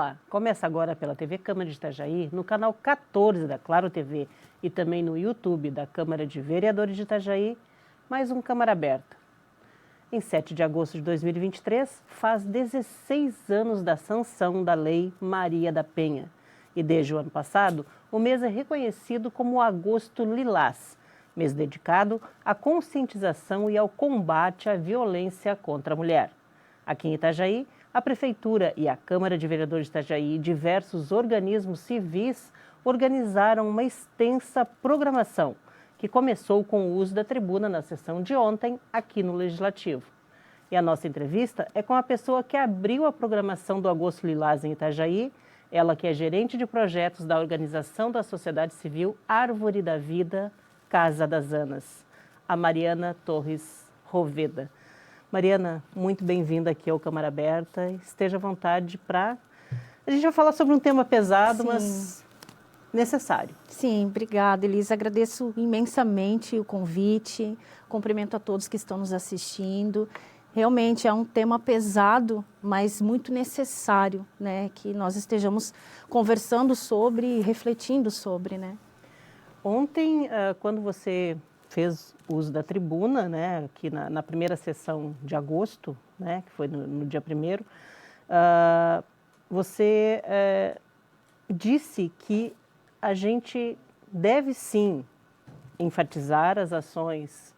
Olá, começa agora pela TV Câmara de Itajaí, no canal 14 da Claro TV e também no YouTube da Câmara de Vereadores de Itajaí, mais um Câmara Aberta. Em 7 de agosto de 2023, faz 16 anos da sanção da Lei Maria da Penha. E desde o ano passado, o mês é reconhecido como o Agosto Lilás, mês dedicado à conscientização e ao combate à violência contra a mulher. Aqui em Itajaí, a Prefeitura e a Câmara de Vereadores de Itajaí e diversos organismos civis organizaram uma extensa programação, que começou com o uso da tribuna na sessão de ontem aqui no Legislativo. E a nossa entrevista é com a pessoa que abriu a programação do Agosto Lilás em Itajaí, ela que é gerente de projetos da Organização da Sociedade Civil Árvore da Vida, Casa das Anas, a Mariana Torres Roveda. Mariana, muito bem-vinda aqui ao Câmara Aberta. Esteja à vontade para... A gente vai falar sobre um tema pesado, Sim. mas necessário. Sim, obrigada, Elisa. Agradeço imensamente o convite, cumprimento a todos que estão nos assistindo. Realmente é um tema pesado, mas muito necessário, né? Que nós estejamos conversando sobre e refletindo sobre, né? Ontem, quando você fez uso da tribuna, né, aqui na primeira sessão de agosto, né, que foi no dia 1º, você disse que a gente deve sim enfatizar as ações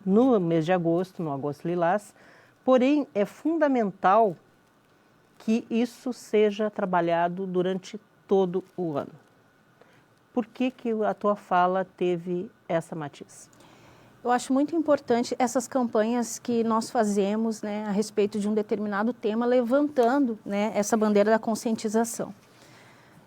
no mês de agosto, no Agosto Lilás, porém é fundamental que isso seja trabalhado durante todo o ano. Por que a tua fala teve essa matiz? Eu acho muito importante essas campanhas que nós fazemos, né, a respeito de um determinado tema, levantando, né, essa bandeira da conscientização.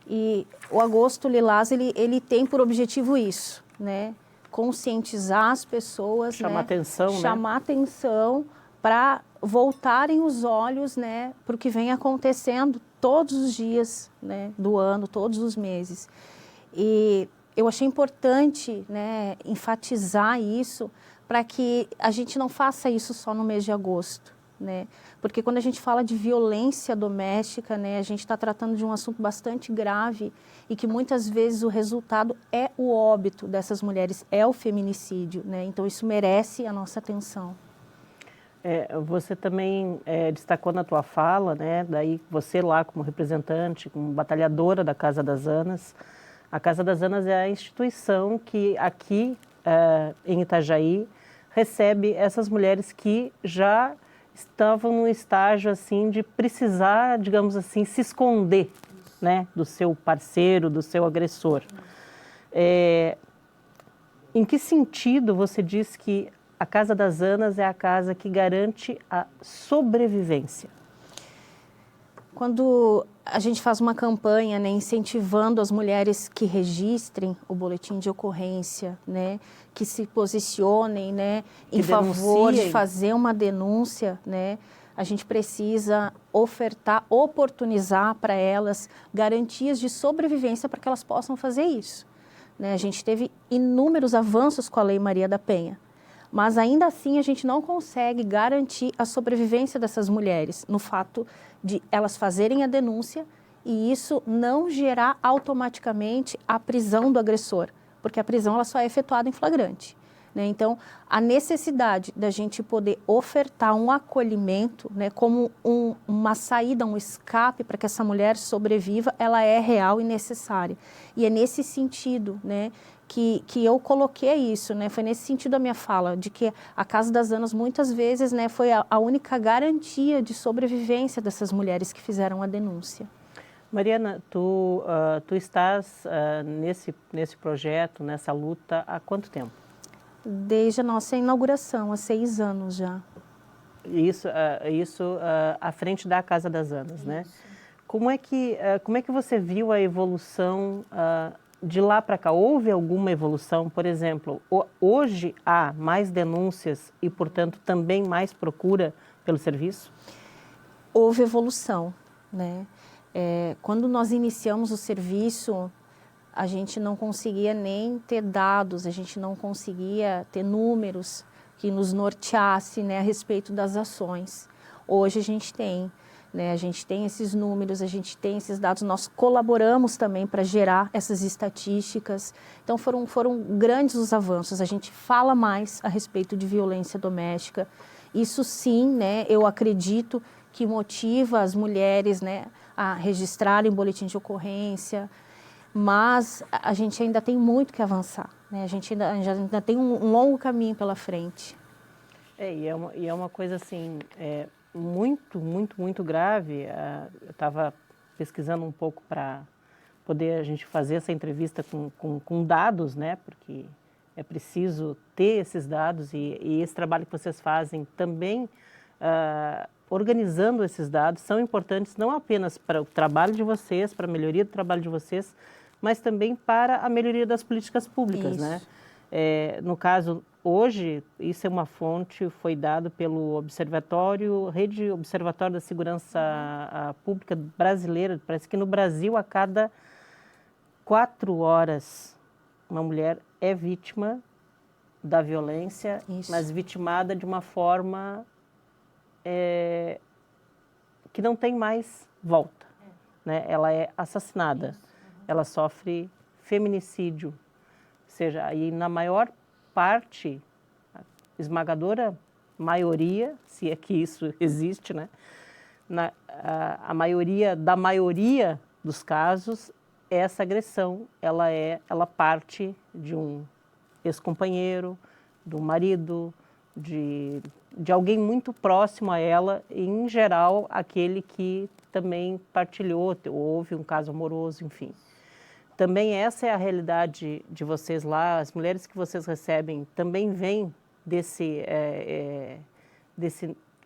E o Agosto Lilás, ele tem por objetivo isso, né, conscientizar as pessoas, chamar atenção, né? Chamar atenção para voltarem os olhos, né, para o que vem acontecendo todos os dias, né, do ano, todos os meses. E eu achei importante, né, enfatizar isso para que a gente não faça isso só no mês de agosto, né? Porque quando a gente fala de violência doméstica, né, a gente está tratando de um assunto bastante grave e que muitas vezes o resultado é o óbito dessas mulheres, é o feminicídio, né? Então isso merece a nossa atenção. Você também destacou na tua fala, né, daí você lá como representante, como batalhadora da Casa das Anas. A Casa das Anas é a instituição que aqui em Itajaí recebe essas mulheres que já estavam num estágio assim de precisar, digamos assim, se esconder, né, do seu parceiro, do seu agressor. Em que sentido você diz que a Casa das Anas é a casa que garante a sobrevivência? Quando a gente faz uma campanha, né, incentivando as mulheres que registrem o boletim de ocorrência, né, que se posicionem, né, em favor de fazer uma denúncia, né, a gente precisa ofertar, oportunizar para elas garantias de sobrevivência para que elas possam fazer isso, né? A gente teve inúmeros avanços com a Lei Maria da Penha, mas ainda assim a gente não consegue garantir a sobrevivência dessas mulheres no fato de elas fazerem a denúncia e isso não gerar automaticamente a prisão do agressor, porque a prisão ela só é efetuada em flagrante, né? Então, a necessidade da gente poder ofertar um acolhimento, né, como uma saída, um escape para que essa mulher sobreviva, ela é real e necessária. E é nesse sentido, né, que eu coloquei isso, né? Foi nesse sentido a minha fala, de que a Casa das Anas muitas vezes, né, foi a única garantia de sobrevivência dessas mulheres que fizeram a denúncia. Mariana, tu estás nesse projeto, nessa luta, há quanto tempo? Desde a nossa inauguração, há 6 anos já. Isso à frente da Casa das Anas, né? Como é que você viu a evolução de lá para cá? Houve alguma evolução? Por exemplo, hoje há mais denúncias e, portanto, também mais procura pelo serviço? Houve evolução, né? Quando nós iniciamos o serviço, a gente não conseguia nem ter dados, a gente não conseguia ter números que nos norteasse, né, a respeito das ações. Hoje a gente tem, né? A gente tem esses números, a gente tem esses dados, nós colaboramos também para gerar essas estatísticas. Então foram grandes os avanços, a gente fala mais a respeito de violência doméstica. Isso sim, né, eu acredito que motiva as mulheres, né, a registrarem boletim de ocorrência, mas a gente ainda tem muito que avançar, né? A gente ainda tem um longo caminho pela frente. E é uma coisa assim, muito grave. Eu estava pesquisando um pouco para poder a gente fazer essa entrevista com dados, né? Porque é preciso ter esses dados e esse trabalho que vocês fazem também, organizando esses dados, são importantes não apenas para o trabalho de vocês, para a melhoria do trabalho de vocês, mas também para a melhoria das políticas públicas, né? No caso, hoje, isso é uma fonte, foi dado pelo Rede Observatório da Segurança Pública Brasileira. Parece que no Brasil, a cada 4 horas, uma mulher é vítima da violência, mas vitimada de uma forma que não tem mais volta, né? Ela é assassinada, ela sofre feminicídio, ou seja, aí na maior parte, a esmagadora maioria, se é que isso existe, né? A maioria da maioria dos casos, essa agressão, ela parte de um ex-companheiro, do marido, de alguém muito próximo a ela, e em geral aquele que também partilhou, houve um caso amoroso, enfim. Também essa é a realidade de vocês lá, as mulheres que vocês recebem também vêm desse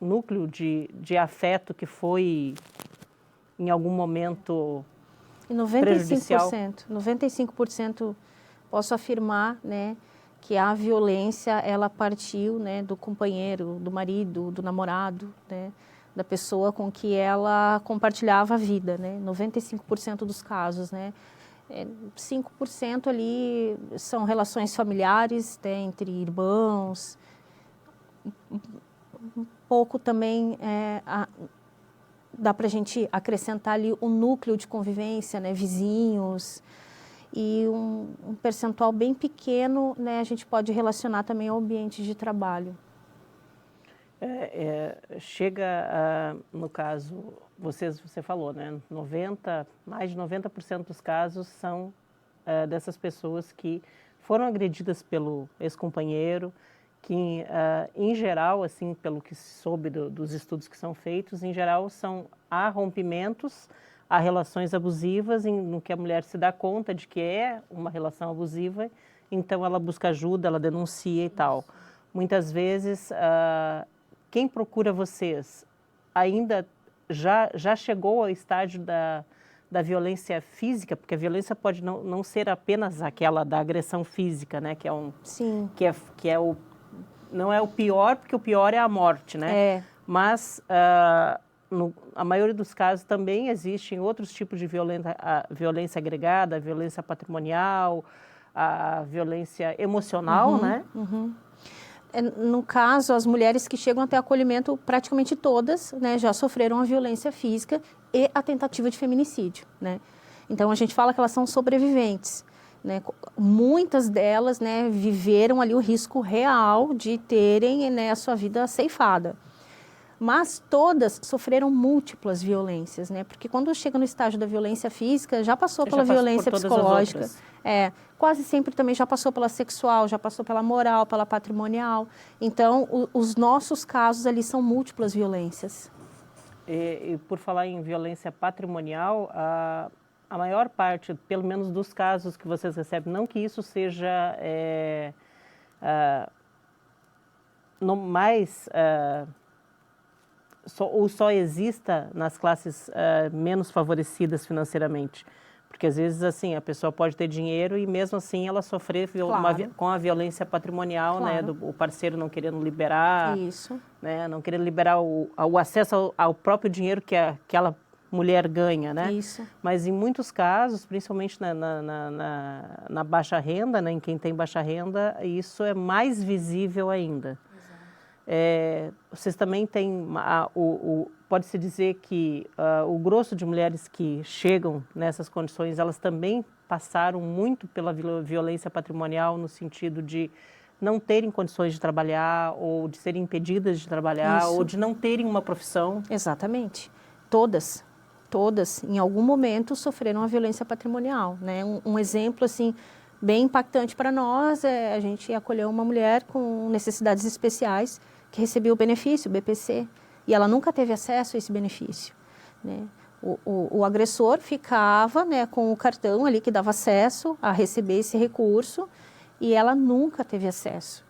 núcleo de afeto que foi em algum momento prejudicial? 95% posso afirmar, né, que a violência, ela partiu, né, do companheiro, do marido, do namorado, né, da pessoa com que ela compartilhava a vida, né, 95% dos casos, né. 5% ali são relações familiares, né, entre irmãos, um pouco também dá para a gente acrescentar ali o núcleo de convivência, né, vizinhos, e um percentual bem pequeno, né, a gente pode relacionar também ao ambiente de trabalho. No caso, você falou, né, mais de 90% dos casos são dessas pessoas que foram agredidas pelo ex-companheiro, que em geral, assim, pelo que se soube dos estudos que são feitos, em geral há rompimentos, há relações abusivas, no que a mulher se dá conta de que é uma relação abusiva, então ela busca ajuda, ela denuncia e tal. Muitas vezes, quem procura vocês ainda já chegou ao estágio da violência física, porque a violência pode não ser apenas aquela da agressão física, né? Sim. Não é o pior, porque o pior é a morte, né? Mas a maioria dos casos também existem outros tipos de violência agregada, a violência patrimonial, a violência emocional, né? No caso, as mulheres que chegam até acolhimento, praticamente todas, né, já sofreram a violência física e a tentativa de feminicídio, né? Então, a gente fala que elas são sobreviventes, né? Muitas delas, né, viveram ali o risco real de terem, né, a sua vida ceifada. Mas todas sofreram múltiplas violências, né? Porque quando chega no estágio da violência física, já passou pela violência psicológica. Quase sempre também já passou pela sexual, já passou pela moral, pela patrimonial. Então, os nossos casos ali são múltiplas violências. E por falar em violência patrimonial, a maior parte, pelo menos dos casos que vocês recebem, não que isso seja só exista nas classes menos favorecidas financeiramente. Porque às vezes assim, a pessoa pode ter dinheiro e mesmo assim ela sofrer com a violência patrimonial, né, o parceiro não querendo liberar, né, não querendo liberar o acesso ao próprio dinheiro que aquela mulher ganha, né? Mas em muitos casos, principalmente na baixa renda, né, em quem tem baixa renda, isso é mais visível ainda. vocês também têm, pode-se dizer que o grosso de mulheres que chegam nessas condições, elas também passaram muito pela violência patrimonial no sentido de não terem condições de trabalhar ou de serem impedidas de trabalhar ou de não terem uma profissão? Exatamente. Todas, em algum momento sofreram a violência patrimonial, né? Um exemplo, assim, bem impactante para nós a gente acolheu uma mulher com necessidades especiais que recebeu o benefício, o BPC, e ela nunca teve acesso a esse benefício, né? O agressor ficava, né, com o cartão ali que dava acesso a receber esse recurso e ela nunca teve acesso,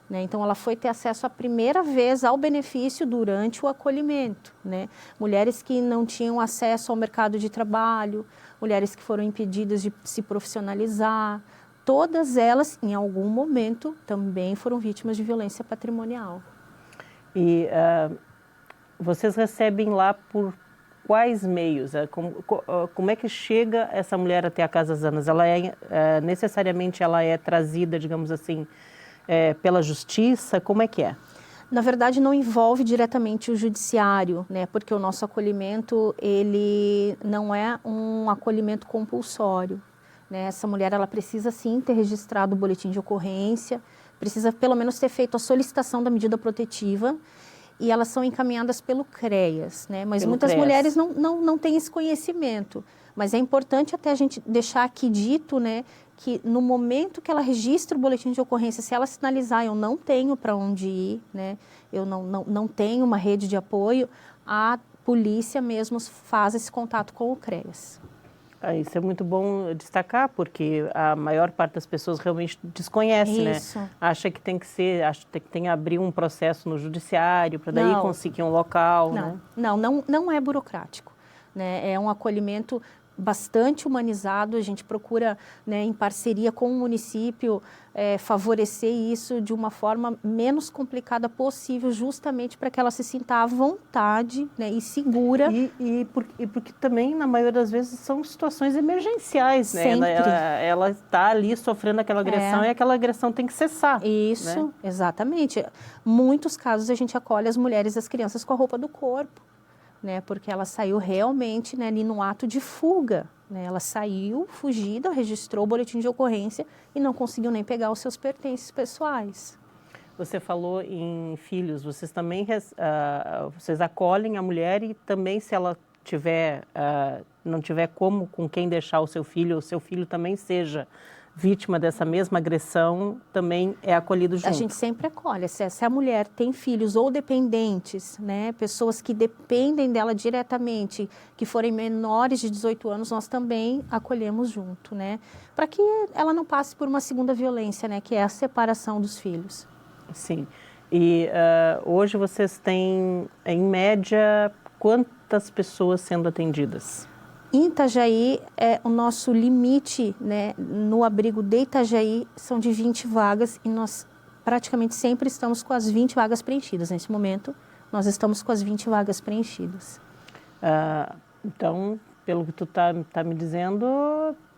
né? Então, ela foi ter acesso a primeira vez ao benefício durante o acolhimento, né? Mulheres que não tinham acesso ao mercado de trabalho, mulheres que foram impedidas de se profissionalizar, todas elas, em algum momento, também foram vítimas de violência patrimonial. E vocês recebem lá por quais meios? Como é que chega essa mulher até a Casa Zanas? Ela necessariamente ela é trazida, digamos assim, pela justiça? Como é que é? Na verdade, não envolve diretamente o judiciário, né? Porque o nosso acolhimento, ele não é um acolhimento compulsório, né? Essa mulher, ela precisa sim ter registrado o boletim de ocorrência, precisa pelo menos ter feito a solicitação da medida protetiva e elas são encaminhadas pelo CREAS, né? Mas muitas mulheres não têm esse conhecimento. Mas é importante até a gente deixar aqui dito, né, que no momento que ela registra o boletim de ocorrência, se ela sinalizar, eu não tenho para onde ir, né, eu não tenho uma rede de apoio, a polícia mesmo faz esse contato com o CREAS. Isso é muito bom destacar, porque a maior parte das pessoas realmente desconhece, né? Acha que tem que abrir um processo no judiciário para daí conseguir um local, né? Não é burocrático, né? É um acolhimento bastante humanizado, a gente procura, né, em parceria com o município, favorecer isso de uma forma menos complicada possível, justamente para que ela se sinta à vontade, né, e segura. E porque também, na maioria das vezes, são situações emergenciais, né? Ela está ali sofrendo aquela agressão e aquela agressão tem que cessar. Isso, né? Exatamente. Muitos casos a gente acolhe as mulheres e as crianças com a roupa do corpo, né, porque ela saiu realmente, né, ali no ato de fuga, né, ela saiu fugida, registrou o boletim de ocorrência e não conseguiu nem pegar os seus pertences pessoais. Você falou em filhos, vocês também vocês acolhem a mulher e também se ela não tiver com quem deixar o seu filho também seja vítima dessa mesma agressão, também é acolhido junto. A gente sempre acolhe. Se a mulher tem filhos ou dependentes, né, pessoas que dependem dela diretamente, que forem menores de 18 anos, nós também acolhemos junto, né, para que ela não passe por uma segunda violência, né, que é a separação dos filhos. Sim. E hoje vocês têm, em média, quantas pessoas sendo atendidas? Em Itajaí, o nosso limite, né, no abrigo de Itajaí são de 20 vagas e nós praticamente sempre estamos com as 20 vagas preenchidas. Nesse momento, nós estamos com as 20 vagas preenchidas. Então, pelo que tu tá me dizendo,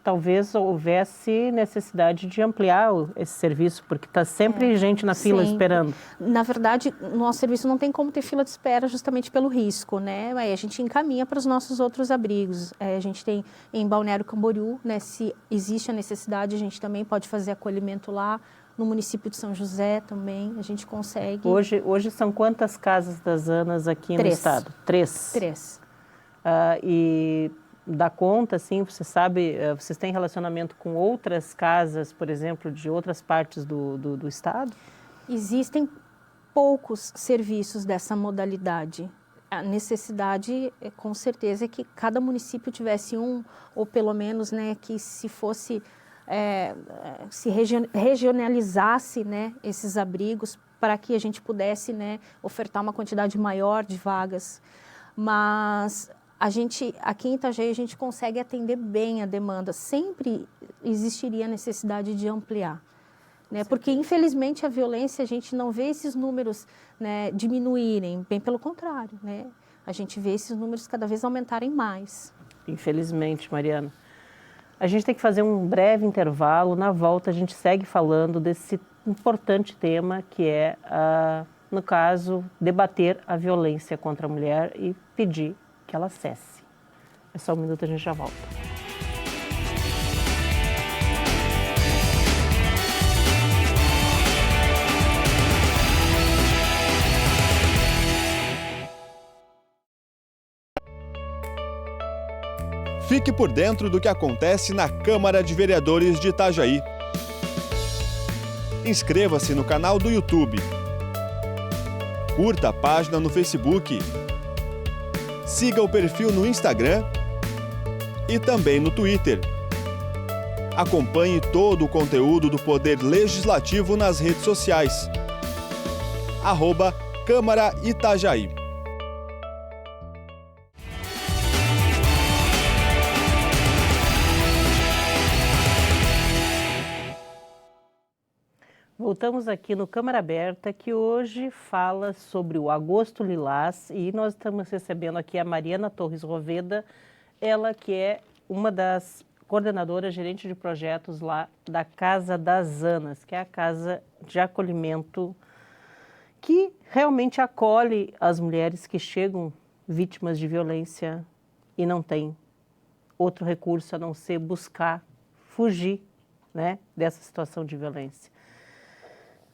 talvez houvesse necessidade de ampliar esse serviço, porque está sempre gente na fila esperando. Na verdade, no nosso serviço não tem como ter fila de espera justamente pelo risco, né? Aí a gente encaminha para os nossos outros abrigos. A gente tem em Balneário Camboriú, né? Se existe a necessidade, a gente também pode fazer acolhimento lá. No município de São José também, a gente consegue. Hoje são quantas casas das Zanas aqui no estado? 3. 3. E dá conta, assim, você sabe, vocês têm relacionamento com outras casas, por exemplo, de outras partes do estado? Existem poucos serviços dessa modalidade. A necessidade, com certeza, é que cada município tivesse um, ou pelo menos, né, que se fosse, se regionalizasse, né, esses abrigos para que a gente pudesse, né, ofertar uma quantidade maior de vagas. Mas aqui em Itajaí, a gente consegue atender bem a demanda. Sempre existiria a necessidade de ampliar, né? Porque, infelizmente, a violência, a gente não vê esses números, né, diminuírem, bem pelo contrário, né? A gente vê esses números cada vez aumentarem mais. Infelizmente, Mariana. A gente tem que fazer um breve intervalo. Na volta, a gente segue falando desse importante tema que é no caso, debater a violência contra a mulher e pedir que ela cesse. É só um minuto, a gente já volta. Fique por dentro do que acontece na Câmara de Vereadores de Itajaí. Inscreva-se no canal do YouTube. Curta a página no Facebook. Siga o perfil no Instagram e também no Twitter. Acompanhe todo o conteúdo do Poder Legislativo nas redes sociais. @Câmara Itajaí. Voltamos aqui no Câmara Aberta, que hoje fala sobre o Agosto Lilás, e nós estamos recebendo aqui a Mariana Torres Roveda, ela que é uma das coordenadoras, gerente de projetos lá da Casa das Anas, que é a casa de acolhimento que realmente acolhe as mulheres que chegam vítimas de violência e não tem outro recurso a não ser buscar fugir, né, dessa situação de violência.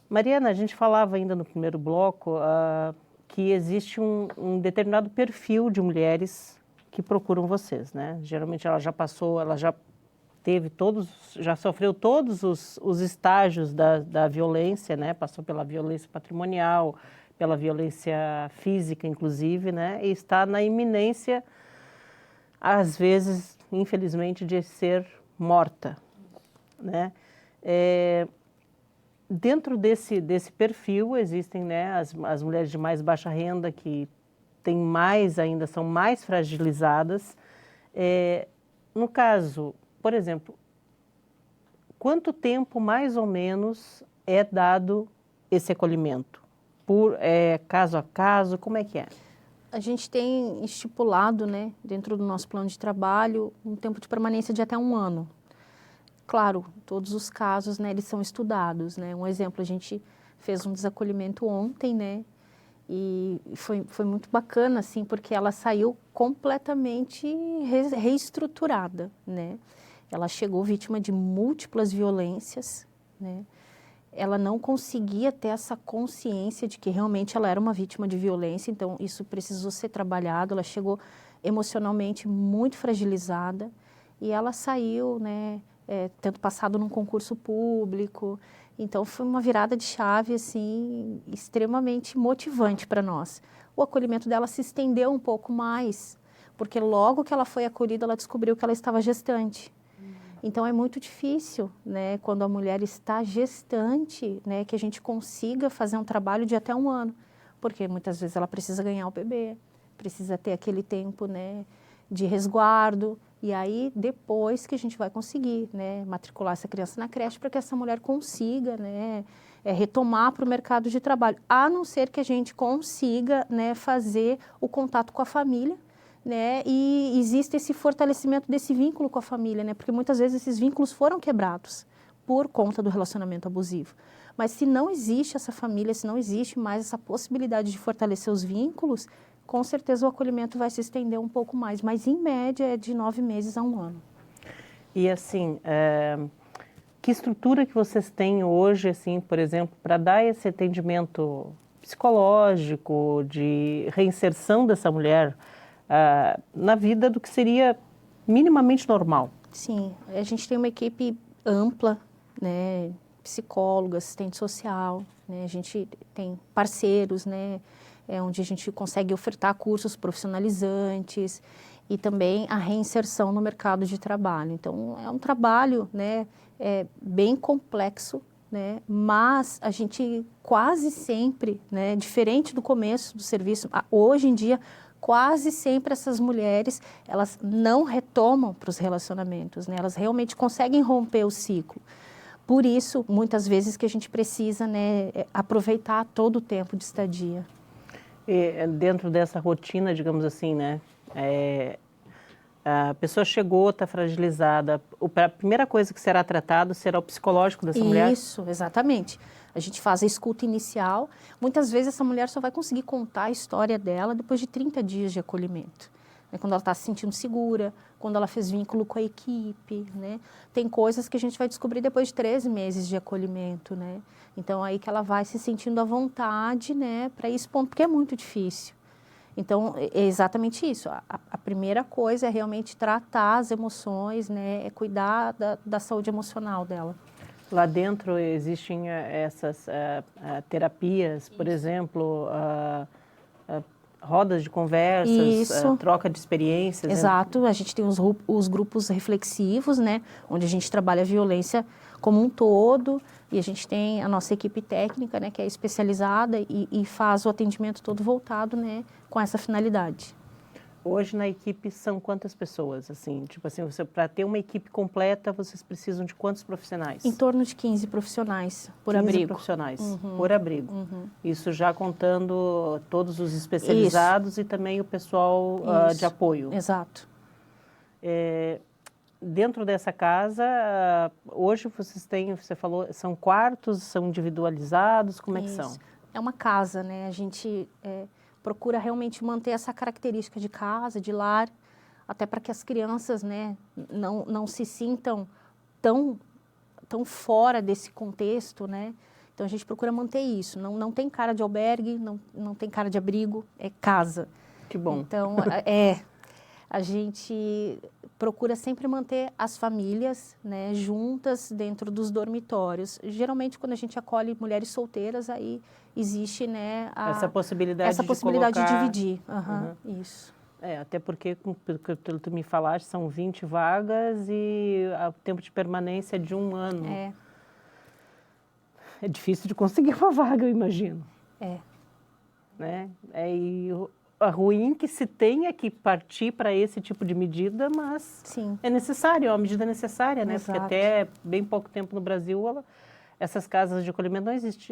Mariana, a gente falava ainda no primeiro bloco que existe um determinado perfil de mulheres que procuram vocês, né? Geralmente ela já passou, ela já teve todos, já sofreu todos os estágios da violência, né? Passou pela violência patrimonial, pela violência física, inclusive, né? E está na iminência, às vezes, infelizmente, de ser morta, né? Dentro desse perfil existem, né, as mulheres de mais baixa renda que têm mais ainda, são mais fragilizadas. No caso, por exemplo, quanto tempo mais ou menos é dado esse acolhimento? Por caso a caso, como é que é? A gente tem estipulado, né, dentro do nosso plano de trabalho, um tempo de permanência de até 1 ano. Claro, todos os casos, né, eles são estudados, né? Um exemplo, a gente fez um desacolhimento ontem, né? E foi muito bacana, assim, porque ela saiu completamente reestruturada, né? Ela chegou vítima de múltiplas violências, né? Ela não conseguia ter essa consciência de que realmente ela era uma vítima de violência, então isso precisou ser trabalhado. Ela chegou emocionalmente muito fragilizada e ela saiu, né? Tendo passado num concurso público, então foi uma virada de chave, assim, extremamente motivante para nós. O acolhimento dela se estendeu um pouco mais, porque logo que ela foi acolhida, ela descobriu que ela estava gestante. Então é muito difícil, né, quando a mulher está gestante, né, que a gente consiga fazer um trabalho de até 1 ano, porque muitas vezes ela precisa ganhar o bebê, precisa ter aquele tempo, né, de resguardo. E aí, depois que a gente vai conseguir, né, matricular essa criança na creche para que essa mulher consiga, né, retomar para o mercado de trabalho, a não ser que a gente consiga, né, fazer o contato com a família, né, e existe esse fortalecimento desse vínculo com a família, né, porque muitas vezes esses vínculos foram quebrados por conta do relacionamento abusivo. Mas se não existe essa família, se não existe mais essa possibilidade de fortalecer os vínculos, com certeza o acolhimento vai se estender um pouco mais, mas em média é de 9 meses a 1 ano. E assim, que estrutura que vocês têm hoje, assim, por exemplo, para dar esse atendimento psicológico, de reinserção dessa mulher na vida do que seria minimamente normal? Sim, a gente tem uma equipe ampla, né, psicóloga, assistente social, né, a gente tem parceiros, né, onde a gente consegue ofertar cursos profissionalizantes e também a reinserção no mercado de trabalho. Então, é um trabalho, né, bem complexo, né, mas a gente quase sempre, né, diferente do começo do serviço, hoje em dia, quase sempre essas mulheres, elas não retomam para os relacionamentos, né, elas realmente conseguem romper o ciclo. Por isso, muitas vezes que a gente precisa, né, aproveitar todo o tempo de estadia. E dentro dessa rotina, digamos assim, né, a pessoa chegou, está fragilizada, a primeira coisa que será tratado será o psicológico dessa mulher? Isso, exatamente. A gente faz a escuta inicial. Muitas vezes essa mulher só vai conseguir contar a história dela depois de 30 dias de acolhimento. Quando ela está se sentindo segura, quando ela fez vínculo com a equipe, né? Tem coisas que a gente vai descobrir depois de 13 meses de acolhimento, né? Então, aí que ela vai se sentindo à vontade, né, para ir expondo, porque é muito difícil. Então, é exatamente isso. A primeira coisa é realmente tratar as emoções, né, é cuidar da saúde emocional dela. Lá dentro existem essas terapias, por exemplo, rodas de conversas, troca de experiências. Exato, a gente tem os grupos reflexivos, né, onde a gente trabalha a violência como um todo, e a gente tem a nossa equipe técnica, né, que é especializada e faz o atendimento todo voltado, né, com essa finalidade. Hoje na equipe são quantas pessoas, assim? Tipo assim, para ter uma equipe completa, vocês precisam de quantos profissionais? Em torno de 15 profissionais por 15 abrigo. Profissionais por abrigo. Isso já contando todos os especializados e também o pessoal de apoio. Exato. Dentro dessa casa, hoje vocês têm, você falou, são quartos, são individualizados, como é que são? É uma casa, né? A gente procura realmente manter essa característica de casa, de lar, até para que as crianças, né, não se sintam tão fora desse contexto, né? Então a gente procura manter isso. Não tem cara de albergue, não tem cara de abrigo, é casa. Que bom. Então a gente procura sempre manter as famílias, né, juntas dentro dos dormitórios. Geralmente, quando a gente acolhe mulheres solteiras, aí existe, né, essa possibilidade de dividir. Isso. Até porque, pelo que tu me falaste, são 20 vagas e o tempo de permanência é de 1 ano. É difícil de conseguir uma vaga, eu imagino. Né? A ruim que se tenha que partir para esse tipo de medida, mas sim, é necessário, é uma medida necessária, né? Exato. Porque até bem pouco tempo no Brasil, essas casas de acolhimento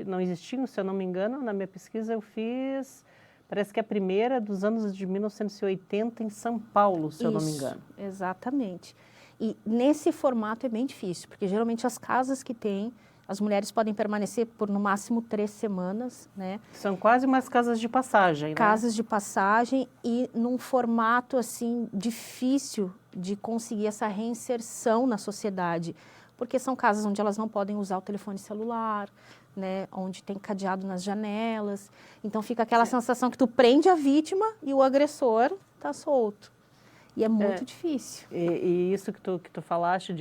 não existiam, se eu não me engano. Na minha pesquisa eu fiz, parece que a primeira dos anos de 1980 em São Paulo, se eu não me engano. Exatamente. E nesse formato é bem difícil, porque geralmente as casas que tem, as mulheres podem permanecer por no máximo 3 semanas, né? São quase umas casas de passagem, né? Casas de passagem e num formato, assim, difícil de conseguir essa reinserção na sociedade. Porque são casas onde elas não podem usar o telefone celular, né? Onde tem cadeado nas janelas. Então fica aquela sensação que tu prende a vítima e o agressor tá solto. E é muito difícil. E isso que tu falaste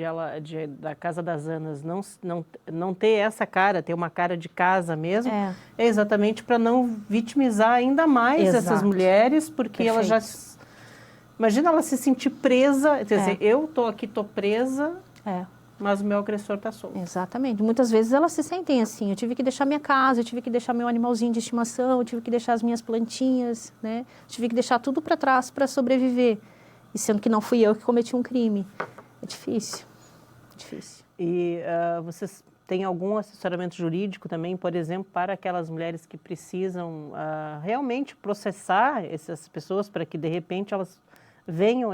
da Casa das Anas não ter essa cara, ter uma cara de casa mesmo, é exatamente para não vitimizar ainda mais essas mulheres, porque elas já... Imagina ela se sentir presa, quer dizer, eu tô aqui, tô presa, mas o meu agressor está solto. Exatamente. Muitas vezes elas se sentem assim, eu tive que deixar minha casa, eu tive que deixar meu animalzinho de estimação, eu tive que deixar as minhas plantinhas, né? Eu tive que deixar tudo para trás para sobreviver. E sendo que não fui eu que cometi um crime. É difícil. Difícil. E vocês têm algum assessoramento jurídico também, por exemplo, para aquelas mulheres que precisam realmente processar essas pessoas para que, de repente, elas venham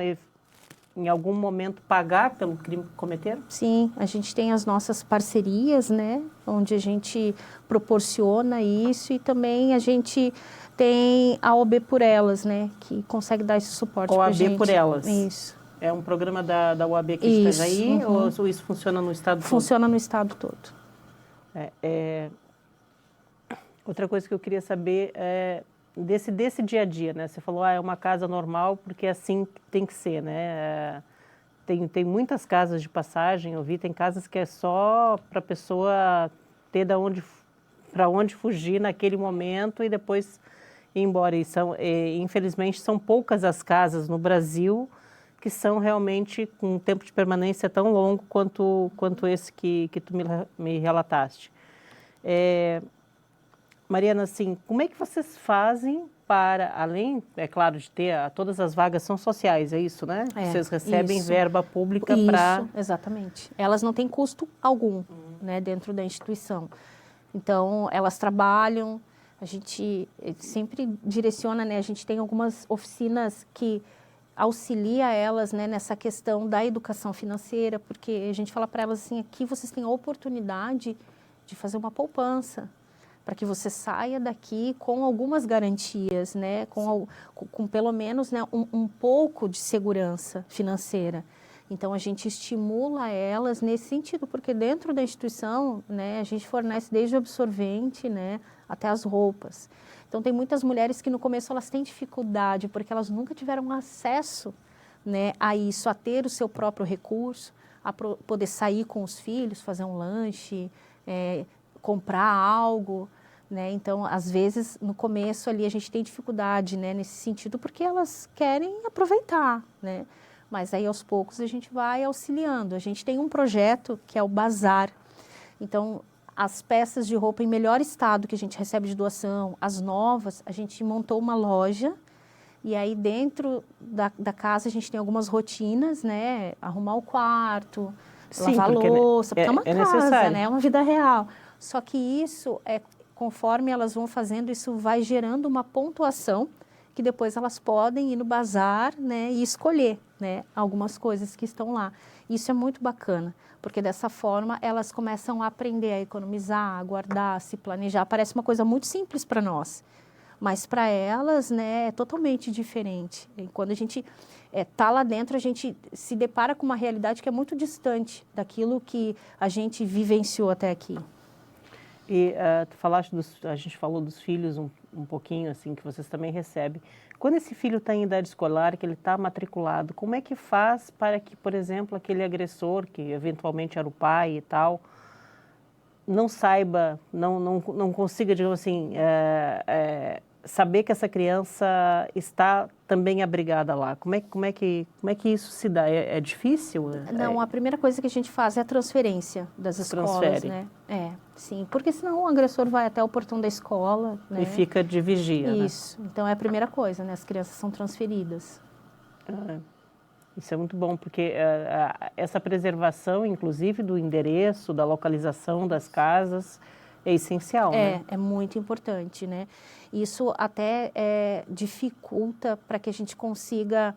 em algum momento pagar pelo crime que cometeram? Sim, a gente tem as nossas parcerias, né? Onde a gente proporciona isso e também a gente... tem a OAB por Elas, né, que consegue dar esse suporte para a gente. OAB por Elas. Isso. É um programa da OAB aqui de Itajaí ou isso funciona no estado todo? Funciona no estado todo. Outra coisa que eu queria saber é desse dia a dia, né? Você falou, é uma casa normal porque assim tem que ser, né? Tem muitas casas de passagem, eu vi, tem casas que é só para a pessoa ter para onde fugir naquele momento e depois ir embora. Infelizmente, são poucas as casas no Brasil que são realmente com um tempo de permanência tão longo quanto esse que tu me relataste. Mariana, assim, como é que vocês fazem para, além, é claro, de ter, todas as vagas são sociais, é isso, né? Vocês recebem verba pública para... Isso, exatamente. Elas não têm custo algum, né, dentro da instituição. Então, elas trabalham, a gente sempre direciona, né? A gente tem algumas oficinas que auxilia elas, né, nessa questão da educação financeira, porque a gente fala para elas assim, aqui vocês têm a oportunidade de fazer uma poupança, para que você saia daqui com algumas garantias, né? Com pelo menos, né, um pouco de segurança financeira. Então, a gente estimula elas nesse sentido, porque dentro da instituição, né, a gente fornece desde o absorvente, né, até as roupas. Então, tem muitas mulheres que no começo elas têm dificuldade, porque elas nunca tiveram acesso, né, a isso, a ter o seu próprio recurso, a poder sair com os filhos, fazer um lanche, comprar algo, né? Então, às vezes, no começo ali a gente tem dificuldade, né, nesse sentido, porque elas querem aproveitar, né? Mas aí aos poucos a gente vai auxiliando. A gente tem um projeto que é o Bazar. Então, as peças de roupa em melhor estado que a gente recebe de doação, as novas, a gente montou uma loja. E aí dentro da casa a gente tem algumas rotinas, né? Arrumar o quarto, lavar a louça, porque é uma casa, necessário, né? É uma vida real. Só que isso, conforme elas vão fazendo, isso vai gerando uma pontuação que depois elas podem ir no bazar, né? E escolher, né? Algumas coisas que estão lá. Isso é muito bacana, porque dessa forma elas começam a aprender a economizar, a guardar, a se planejar. Parece uma coisa muito simples para nós. Mas para elas, né, é totalmente diferente. E quando a gente está lá dentro, a gente se depara com uma realidade que é muito distante daquilo que a gente vivenciou até aqui. E a gente falou dos filhos um pouquinho, assim, que vocês também recebem. Quando esse filho está em idade escolar, que ele está matriculado, como é que faz para que, por exemplo, aquele agressor, que eventualmente era o pai e tal, não saiba, não consiga, digamos assim, saber que essa criança está também abrigada lá? Como é que isso se dá? É difícil? Não, a primeira coisa que a gente faz é a transferência das escolas, né? Sim, porque senão o agressor vai até o portão da escola, né? E fica de vigia, Isso, né? Então é a primeira coisa, né? As crianças são transferidas. Isso é muito bom, porque essa preservação, inclusive, do endereço, da localização das casas, é essencial, né? É muito importante, né? Isso até dificulta para que a gente consiga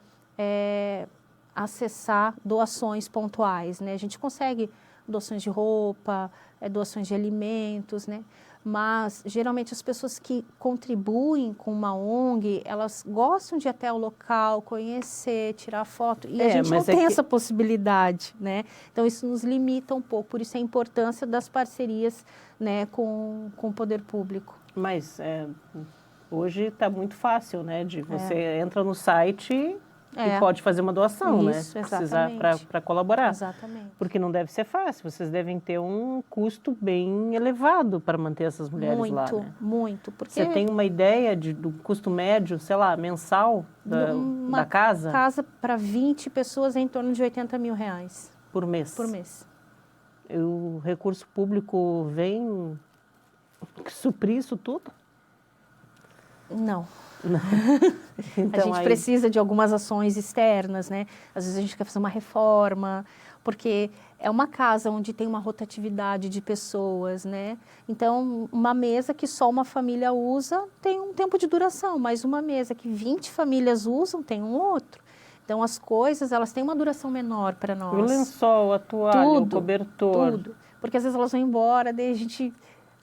acessar doações pontuais, né? A gente consegue doações de roupa, doações de alimentos, né? Mas, geralmente, as pessoas que contribuem com uma ONG, elas gostam de ir até o local, conhecer, tirar foto, e a gente não tem essa possibilidade, né? Então, isso nos limita um pouco, por isso a importância das parcerias, né, com o poder público. Mas hoje está muito fácil, né? Você entra no site e pode fazer uma doação, né? Se precisar para colaborar. Exatamente. Porque não deve ser fácil, vocês devem ter um custo bem elevado para manter essas mulheres lá, né? Muito. Porque você tem uma ideia do custo médio, sei lá, mensal da casa? Uma casa para 20 pessoas é em torno de R$80 mil. Por mês? Por mês. O recurso público vem suprir isso tudo? Não. Então, a gente precisa de algumas ações externas, né? Às vezes a gente quer fazer uma reforma, porque é uma casa onde tem uma rotatividade de pessoas, né? Então, uma mesa que só uma família usa tem um tempo de duração, mas uma mesa que 20 famílias usam tem um outro. Então, as coisas, elas têm uma duração menor para nós. O lençol, a toalha, o cobertor. Tudo. Porque às vezes elas vão embora, daí a gente...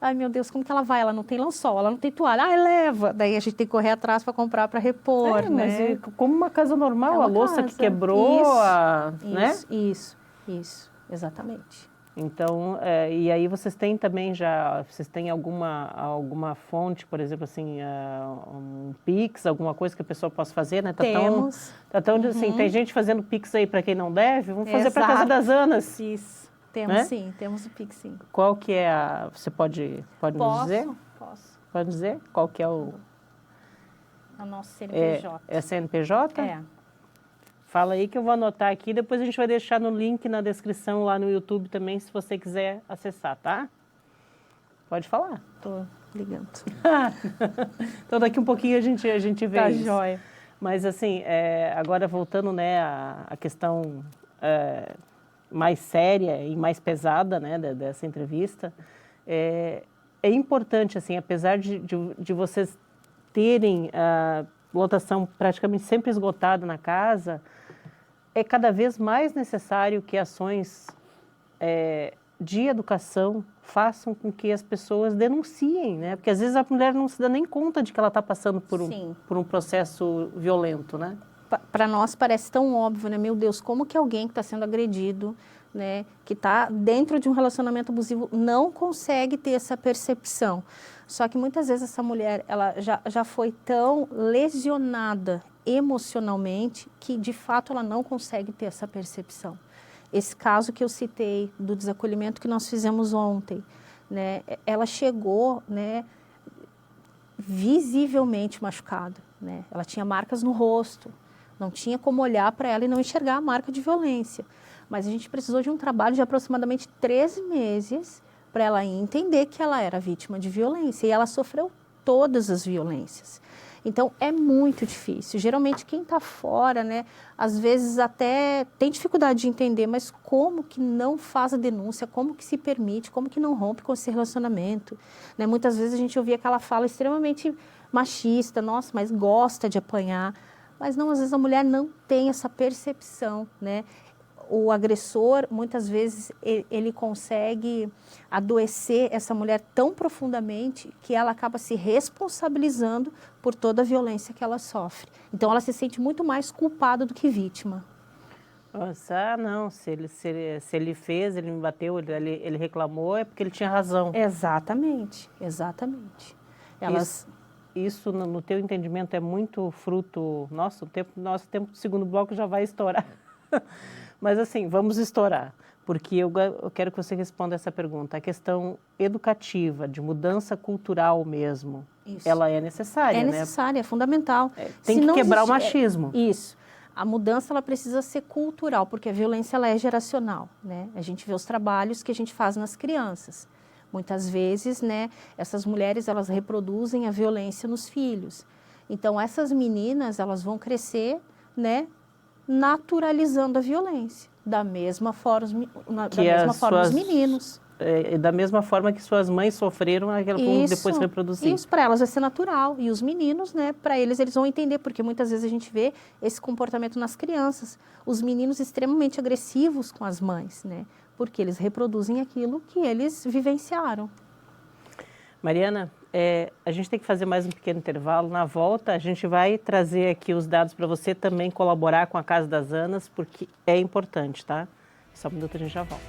Ai, meu Deus, como que ela vai? Ela não tem lençol, ela não tem toalha. Ai, leva. Daí a gente tem que correr atrás para comprar, para repor, né? Mas como uma casa normal, a louça que quebrou, né? Isso, exatamente. Então, e aí vocês têm também vocês têm alguma fonte, por exemplo, assim, um Pix, alguma coisa que a pessoa possa fazer, né? Temos. Assim, tem gente fazendo Pix aí para quem não deve, vamos fazer para a Casa das Anas. Isso. Temos, né? Sim, temos o Pix, sim. Qual que é você pode nos dizer? Posso. Pode dizer? Qual que é o... A nossa CNPJ. É CNPJ? É. Fala aí que eu vou anotar aqui, depois a gente vai deixar no link na descrição lá no YouTube também, se você quiser acessar, tá? Pode falar. Tô ligando. Então daqui um pouquinho a gente vê isso. Tá jóia. Mas assim, agora voltando, né, à questão... mais séria e mais pesada, né, dessa entrevista, é importante, assim, apesar de vocês terem a lotação praticamente sempre esgotada na casa, é cada vez mais necessário que ações de educação façam com que as pessoas denunciem, né? Porque às vezes a mulher não se dá nem conta de que ela está passando por um processo violento, né? Para nós parece tão óbvio, né? Meu Deus, como que alguém que está sendo agredido, né, que está dentro de um relacionamento abusivo, não consegue ter essa percepção? Só que muitas vezes essa mulher, ela já foi tão lesionada emocionalmente que, de fato, ela não consegue ter essa percepção. Esse caso que eu citei do desacolhimento que nós fizemos ontem, né, ela chegou, né, visivelmente machucada, né? Ela tinha marcas no rosto, não tinha como olhar para ela e não enxergar a marca de violência. Mas a gente precisou de um trabalho de aproximadamente 13 meses para ela entender que ela era vítima de violência. E ela sofreu todas as violências. Então, é muito difícil. Geralmente, quem está fora, né, às vezes até tem dificuldade de entender, mas como que não faz a denúncia, como que se permite, como que não rompe com esse relacionamento, né? Muitas vezes a gente ouvia aquela fala extremamente machista, nossa, mas gosta de apanhar. Mas não, às vezes a mulher não tem essa percepção, né? O agressor, muitas vezes, ele consegue adoecer essa mulher tão profundamente que ela acaba se responsabilizando por toda a violência que ela sofre. Então, ela se sente muito mais culpada do que vítima. Nossa, não, se ele fez, ele me bateu, ele reclamou, é porque ele tinha razão. Exatamente, exatamente. Isso no teu entendimento, é muito fruto... Nosso tempo do segundo bloco já vai estourar. Mas assim, vamos estourar, porque eu quero que você responda essa pergunta. A questão educativa, de mudança cultural mesmo, isso, ela é necessária, né? É necessária, é fundamental. Tem que quebrar o machismo. Isso. A mudança, ela precisa ser cultural, porque a violência, ela é geracional, né? A gente vê os trabalhos que a gente faz nas crianças. Muitas vezes, né, essas mulheres, elas reproduzem a violência nos filhos. Então, essas meninas, elas vão crescer, né, naturalizando a violência, da mesma forma os meninos. Da mesma forma que suas mães sofreram, aquela depois reproduzir. Isso, para elas vai ser natural. E os meninos, né, para eles vão entender, porque muitas vezes a gente vê esse comportamento nas crianças. Os meninos extremamente agressivos com as mães, né, porque eles reproduzem aquilo que eles vivenciaram. Mariana, a gente tem que fazer mais um pequeno intervalo. Na volta, a gente vai trazer aqui os dados para você também colaborar com a Casa das Anas, porque é importante, tá? Só um minuto, a gente já volta.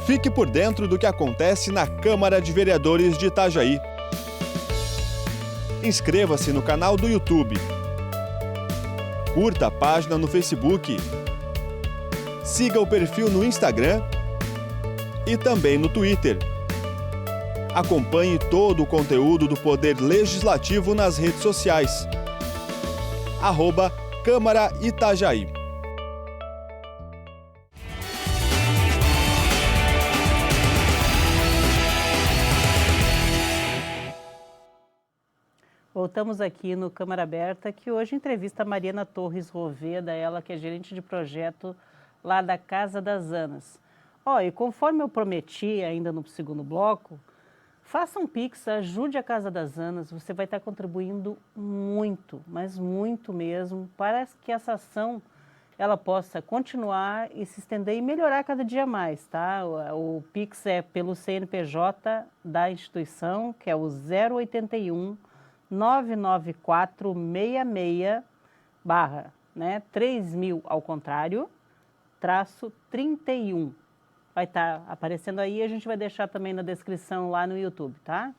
Fique por dentro do que acontece na Câmara de Vereadores de Itajaí. Inscreva-se no canal do YouTube. Curta a página no Facebook. Siga o perfil no Instagram e também no Twitter. Acompanhe todo o conteúdo do Poder Legislativo nas redes sociais. @Câmara Itajaí. Voltamos aqui no Câmara Aberta, que hoje entrevista a Mariana Torres Roveda, ela que é gerente de projeto lá da Casa das Anas. E conforme eu prometi ainda no segundo bloco, faça um Pix, ajude a Casa das Anas, você vai estar contribuindo muito, mas muito mesmo, para que essa ação ela possa continuar e se estender e melhorar cada dia mais, tá? O Pix é pelo CNPJ da instituição, que é o 081 99466 / 3000 ao contrário, -31. Vai estar aparecendo aí, a gente vai deixar também na descrição lá no YouTube, tá?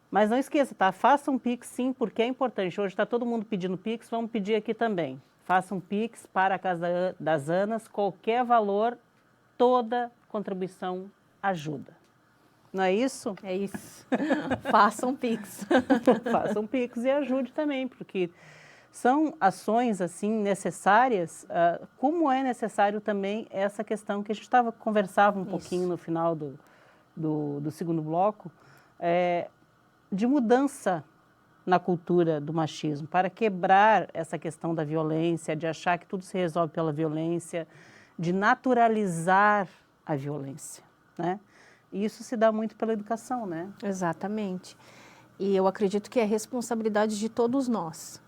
Mas não esqueça, tá? Faça um Pix sim, porque é importante. Hoje está todo mundo pedindo Pix, vamos pedir aqui também. Faça um Pix para a Casa das Anas, qualquer valor, toda contribuição ajuda. Não é isso? É isso. Façam um Pix. Façam um Pix e ajude também, porque são ações assim necessárias, como é necessário também essa questão que a gente conversava um pouquinho no final do segundo bloco, de mudança na cultura do machismo, para quebrar essa questão da violência, de achar que tudo se resolve pela violência, de naturalizar a violência, né? E isso se dá muito pela educação, né? Exatamente. E eu acredito que é responsabilidade de todos nós.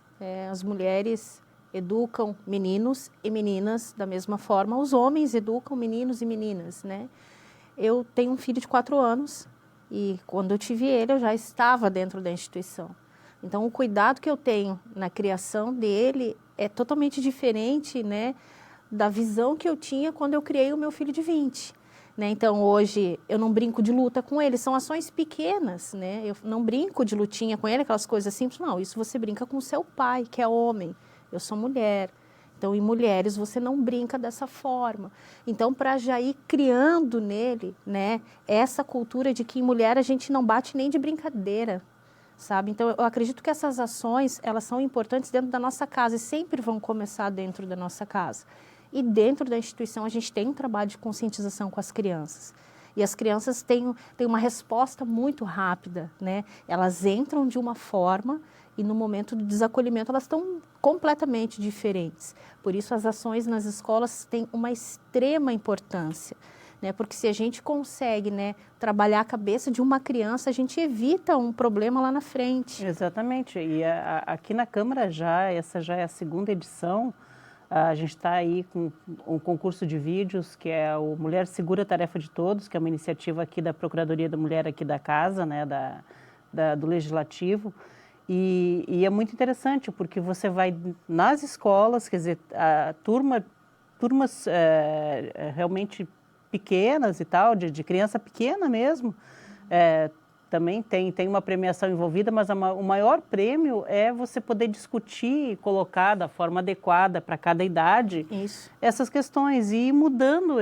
As mulheres educam meninos e meninas da mesma forma, os homens educam meninos e meninas, né? Eu tenho um filho de 4 anos e quando eu tive ele, eu já estava dentro da instituição. Então, o cuidado que eu tenho na criação dele é totalmente diferente, né, da visão que eu tinha quando eu criei o meu filho de 20. Né? Então, hoje, eu não brinco de luta com ele, são ações pequenas, né? Eu não brinco de lutinha com ele, aquelas coisas simples, não. Isso você brinca com o seu pai, que é homem. Eu sou mulher. Então, em mulheres, você não brinca dessa forma. Então, para já ir criando nele, né, essa cultura de que em mulher a gente não bate nem de brincadeira, sabe? Então, eu acredito que essas ações, elas são importantes dentro da nossa casa e sempre vão começar dentro da nossa casa. E dentro da instituição a gente tem um trabalho de conscientização com as crianças. E as crianças têm uma resposta muito rápida, né? Elas entram de uma forma e no momento do desacolhimento elas estão completamente diferentes. Por isso as ações nas escolas têm uma extrema importância, né? Porque se a gente consegue, né, trabalhar a cabeça de uma criança, a gente evita um problema lá na frente. Exatamente. E aqui na Câmara essa já é a 2ª edição. A gente está aí com um concurso de vídeos que é o Mulher Segura Tarefa de Todos, que é uma iniciativa aqui da Procuradoria da Mulher aqui da Casa, né, do Legislativo. E é muito interessante porque você vai nas escolas, quer dizer, turmas realmente pequenas e tal, de criança pequena mesmo, também tem uma premiação envolvida, mas o maior prêmio é você poder discutir e colocar da forma adequada para cada idade essas questões e ir mudando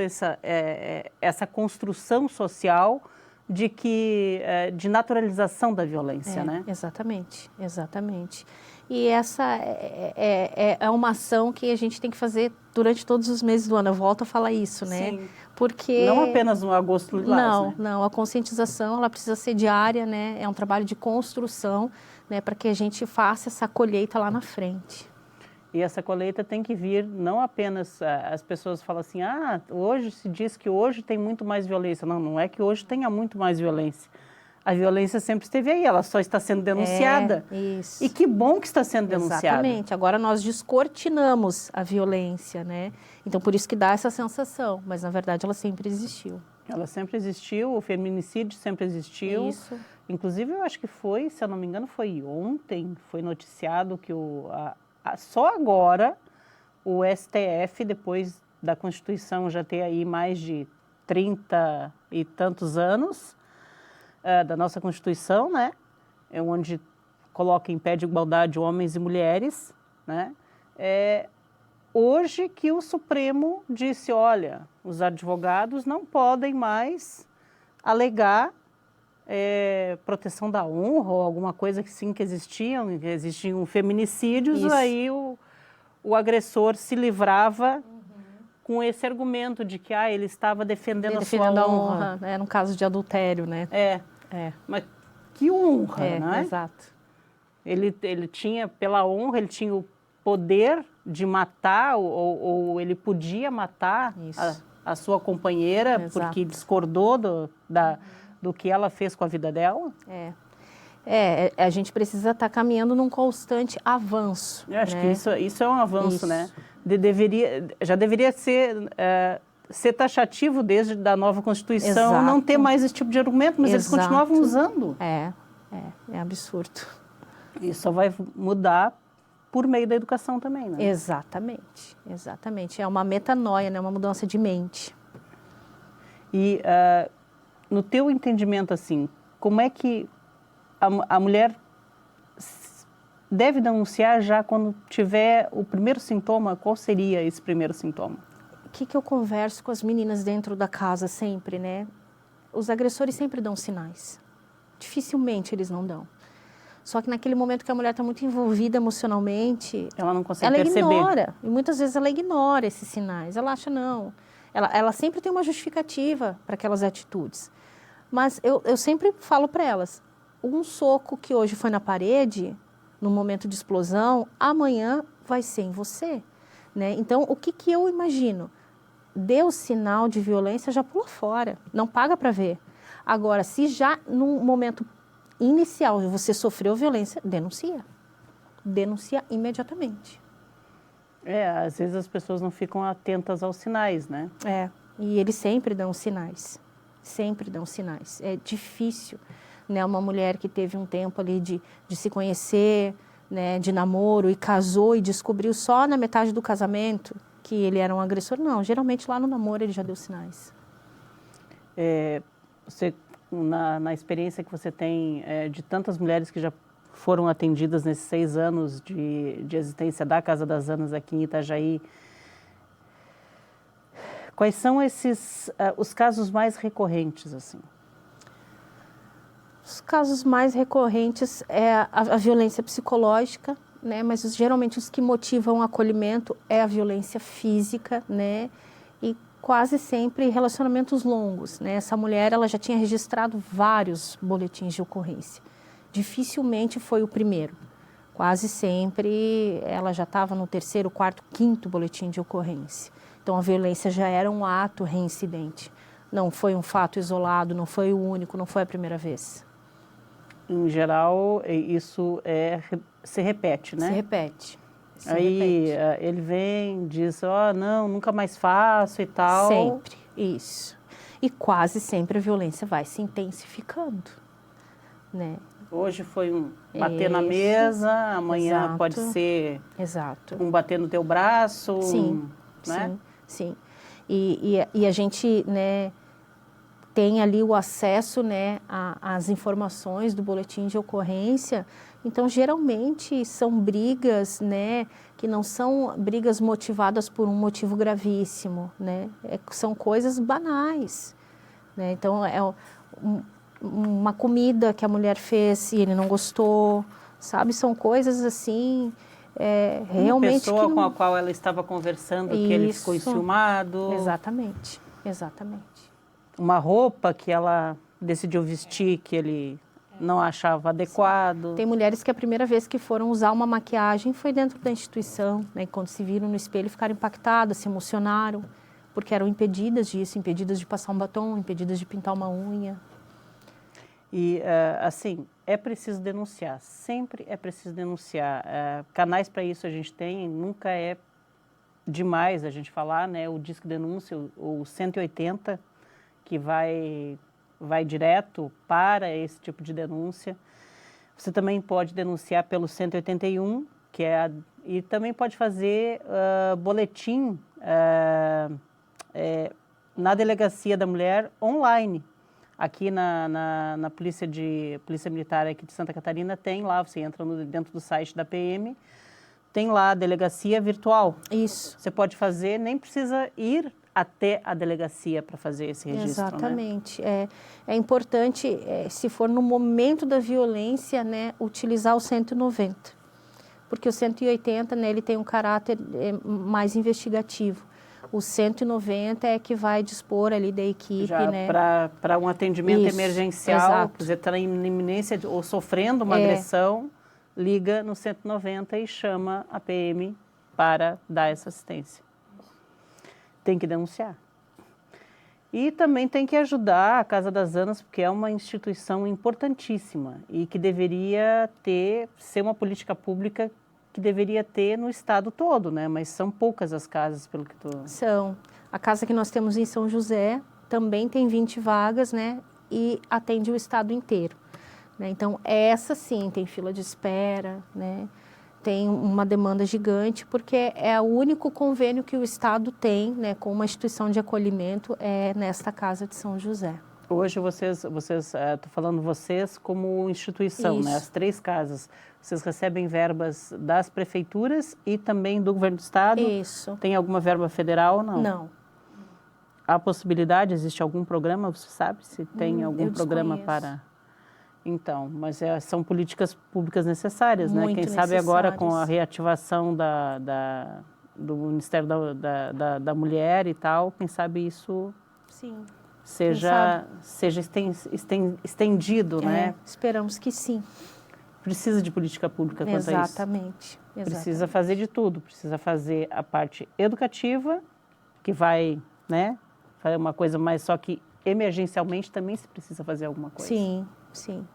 essa construção social de naturalização da violência, né? Exatamente, exatamente. E essa é uma ação que a gente tem que fazer durante todos os meses do ano. Eu volto a falar isso, né? Sim. Porque... Não apenas no agosto lilás, Não, a conscientização ela precisa ser diária, né? É um trabalho de construção, né? Para que a gente faça essa colheita lá na frente. E essa colheita tem que vir, não apenas, as pessoas falam assim, hoje se diz que hoje tem muito mais violência. Não, não é que hoje tenha muito mais violência. A violência sempre esteve aí, ela só está sendo denunciada. Isso. E que bom que está sendo denunciada. Exatamente. Agora nós descortinamos a violência, né? Então, por isso que dá essa sensação. Mas, na verdade, ela sempre existiu. Ela sempre existiu, o feminicídio sempre existiu. Isso. Inclusive, eu acho que foi, se eu não me engano, foi ontem, foi noticiado que só agora o STF, depois da Constituição já ter aí mais de 30 e tantos anos, da nossa Constituição, né? Onde coloca em pé de igualdade homens e mulheres, né? Hoje que o Supremo disse, olha, os advogados não podem mais alegar proteção da honra ou alguma coisa que sim que existiam feminicídios, aí o agressor se livrava com esse argumento de que ele estava defendendo a sua honra. No caso de adultério, né? Mas que honra, não é? Exato. Ele tinha, pela honra, ele tinha o poder de matar ou ele podia matar a sua companheira porque discordou do que ela fez com a vida dela? A gente precisa estar caminhando num constante avanço. Eu acho que isso é um avanço, né? Já deveria ser taxativo desde a nova Constituição, não ter mais esse tipo de argumento, mas eles continuavam usando. É absurdo. E só vai mudar por meio da educação também, né? Exatamente. É uma metanoia, né? Uma mudança de mente. E no teu entendimento, assim, como é que a mulher deve denunciar já quando tiver o primeiro sintoma? Qual seria esse primeiro sintoma? O que eu converso com as meninas dentro da casa sempre, né? Os agressores sempre dão sinais. Dificilmente eles não dão. Só que naquele momento que a mulher está muito envolvida emocionalmente... Ela não consegue perceber. Ela ignora. E muitas vezes ela ignora esses sinais. Ela acha, não. Ela sempre tem uma justificativa para aquelas atitudes. Mas eu sempre falo para elas, um soco que hoje foi na parede, no momento de explosão, amanhã vai ser em você. Né? Então, o que eu imagino? Deu sinal de violência, já pula fora. Não paga para ver. Agora, se já no momento inicial você sofreu violência, denuncia. Denuncia imediatamente. Às vezes as pessoas não ficam atentas aos sinais, né? E eles sempre dão sinais. Sempre dão sinais. É difícil, né? Uma mulher que teve um tempo ali de se conhecer, né, de namoro e casou e descobriu só na metade do casamento que ele era um agressor. Não, geralmente lá no namoro ele já deu sinais. Você, na experiência que você tem de tantas mulheres que já foram atendidas nesses 6 anos de existência da Casa das Anas aqui em Itajaí, quais são os casos mais recorrentes, assim? Os casos mais recorrentes é a violência psicológica, né? Mas geralmente os que motivam o acolhimento é a violência física, né? E quase sempre relacionamentos longos, né? Essa mulher, ela já tinha registrado vários boletins de ocorrência. Dificilmente foi o primeiro. Quase sempre ela já estava no 3º, 4º, 5º boletim de ocorrência. Então a violência já era um ato reincidente. Não foi um fato isolado, não foi o único, não foi a primeira vez. Em geral, isso se repete, né? Se repete. Aí ele vem, diz, não, nunca mais faço e tal. Sempre, isso. E quase sempre a violência vai se intensificando, né? Hoje foi um bater na mesa, amanhã pode ser um bater no teu braço. Sim, né? Sim. E a gente, né, tem ali o acesso, né, às informações do boletim de ocorrência. Então, geralmente, são brigas, né, que não são brigas motivadas por um motivo gravíssimo, né? São coisas banais, né? Então, uma comida que a mulher fez e ele não gostou, sabe? São coisas assim, realmente... Uma pessoa com a qual ela estava conversando, que ele ficou enciumado. Exatamente. Uma roupa que ela decidiu vestir, que ele não achava adequado. Tem mulheres que a primeira vez que foram usar uma maquiagem foi dentro da instituição, né? Quando se viram no espelho, ficaram impactadas, se emocionaram, porque eram impedidas disso, impedidas de passar um batom, impedidas de pintar uma unha. E, assim, é preciso denunciar, sempre é preciso denunciar. Canais para isso a gente tem, nunca é demais a gente falar, né? O Disque Denúncia, o 180, que vai direto para esse tipo de denúncia. Você também pode denunciar pelo 181, e também pode fazer boletim na Delegacia da Mulher online. Aqui na Polícia Militar aqui de Santa Catarina tem lá, você entra dentro do site da PM, tem lá a delegacia virtual. Isso. Você pode fazer, nem precisa ir até a delegacia para fazer esse registro. Exatamente. Né? É importante, se for no momento da violência, né, utilizar o 190. Porque o 180, né, ele tem um caráter mais investigativo. O 190 é que vai dispor ali da equipe, já, né? Para um atendimento emergencial, quer dizer, está em iminência ou sofrendo uma agressão, liga no 190 e chama a PM para dar essa assistência. Tem que denunciar. E também tem que ajudar a Casa das Anas, porque é uma instituição importantíssima e que deveria ser uma política pública que deveria ter no estado todo, né? Mas são poucas as casas, pelo que tu... São. A casa que nós temos em São José também tem 20 vagas, né? E atende o estado inteiro. Né? Então, essa sim tem fila de espera, né? Tem uma demanda gigante, porque é o único convênio que o estado tem, né, com uma instituição de acolhimento, nesta Casa de São José. Hoje estou falando vocês como instituição, né? As 3 casas. Vocês recebem verbas das prefeituras e também do governo do estado? Isso. Tem alguma verba federal ou não? Não. Há possibilidade? Existe algum programa? Você sabe se tem algum programa para... Então, mas são políticas públicas necessárias, né? Quem sabe agora com a reativação do Ministério da Mulher e tal, quem sabe isso... Sim. seja estendido, né? Esperamos que sim. Precisa de política pública quanto a isso. Exatamente. Precisa fazer de tudo. Precisa fazer a parte educativa, que vai, né? Fazer uma coisa mais só que emergencialmente também se precisa fazer alguma coisa. Sim, sim.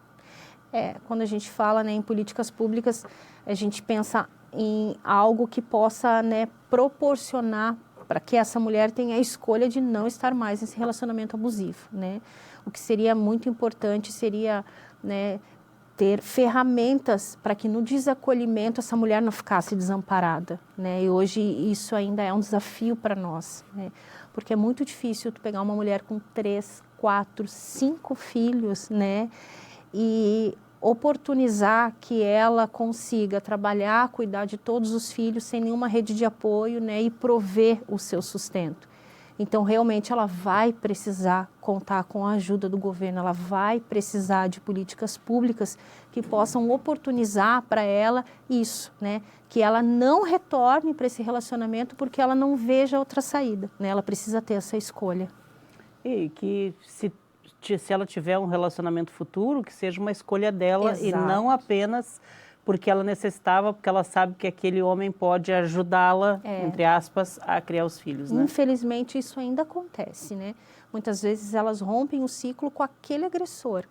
Quando a gente fala, né, em políticas públicas, a gente pensa em algo que possa, né, proporcionar para que essa mulher tenha a escolha de não estar mais nesse relacionamento abusivo, né? O que seria muito importante seria, né, ter ferramentas para que no desacolhimento essa mulher não ficasse desamparada, né? E hoje isso ainda é um desafio para nós, né? Porque é muito difícil tu pegar uma mulher com 3, 4, 5 filhos, né? E oportunizar que ela consiga trabalhar, cuidar de todos os filhos sem nenhuma rede de apoio, né, e prover o seu sustento. Então, realmente, ela vai precisar contar com a ajuda do governo, ela vai precisar de políticas públicas que possam oportunizar para ela isso, né, que ela não retorne para esse relacionamento porque ela não veja outra saída, né, ela precisa ter essa escolha. E que se ela tiver um relacionamento futuro, que seja uma escolha dela. Exato. E não apenas porque ela necessitava, porque ela sabe que aquele homem pode ajudá-la, entre aspas, a criar os filhos, né? Infelizmente, isso ainda acontece, né? Muitas vezes elas rompem o ciclo com aquele agressor,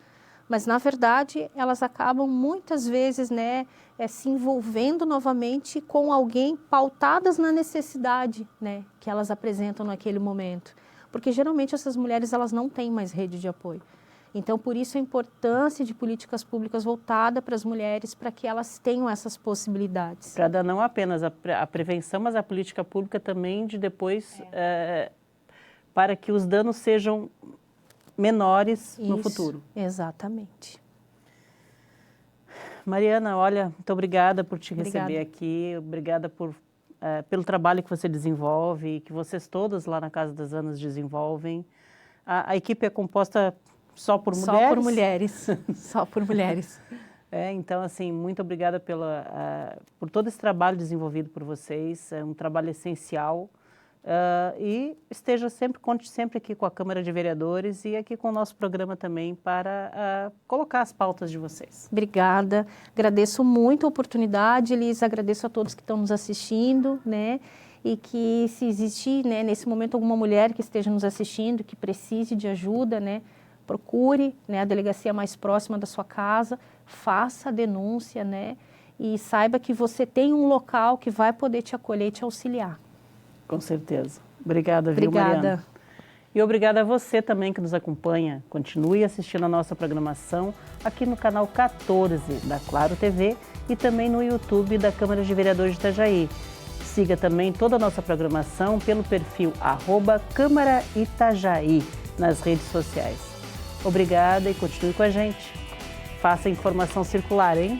mas, na verdade, elas acabam muitas vezes, né, se envolvendo novamente com alguém pautadas na necessidade, né, que elas apresentam naquele momento. Porque geralmente essas mulheres elas não têm mais rede de apoio. Então, por isso a importância de políticas públicas voltada para as mulheres, para que elas tenham essas possibilidades. Para dar não apenas a prevenção, mas a política pública também de depois, para que os danos sejam menores no futuro. Exatamente. Mariana, olha, muito obrigada por te receber aqui, obrigada pelo trabalho que você desenvolve, que vocês todas lá na Casa das Anas desenvolvem. A equipe é composta só por mulheres? Só por mulheres, só por mulheres. Então, assim, muito obrigada por todo esse trabalho desenvolvido por vocês, é um trabalho essencial. E conte sempre aqui com a Câmara de Vereadores e aqui com o nosso programa também para colocar as pautas de vocês. Obrigada, agradeço muito a oportunidade, Elis, agradeço a todos que estão nos assistindo, né? E que se existir, né, nesse momento alguma mulher que esteja nos assistindo, que precise de ajuda, né, procure, né, a delegacia mais próxima da sua casa, faça a denúncia, né, e saiba que você tem um local que vai poder te acolher e te auxiliar. Com certeza. Obrigada, viu, Mariana? E obrigada a você também que nos acompanha. Continue assistindo a nossa programação aqui no canal 14 da Claro TV e também no YouTube da Câmara de Vereadores de Itajaí. Siga também toda a nossa programação pelo perfil @Câmara Itajaí nas redes sociais. Obrigada e continue com a gente. Faça a informação circular, hein?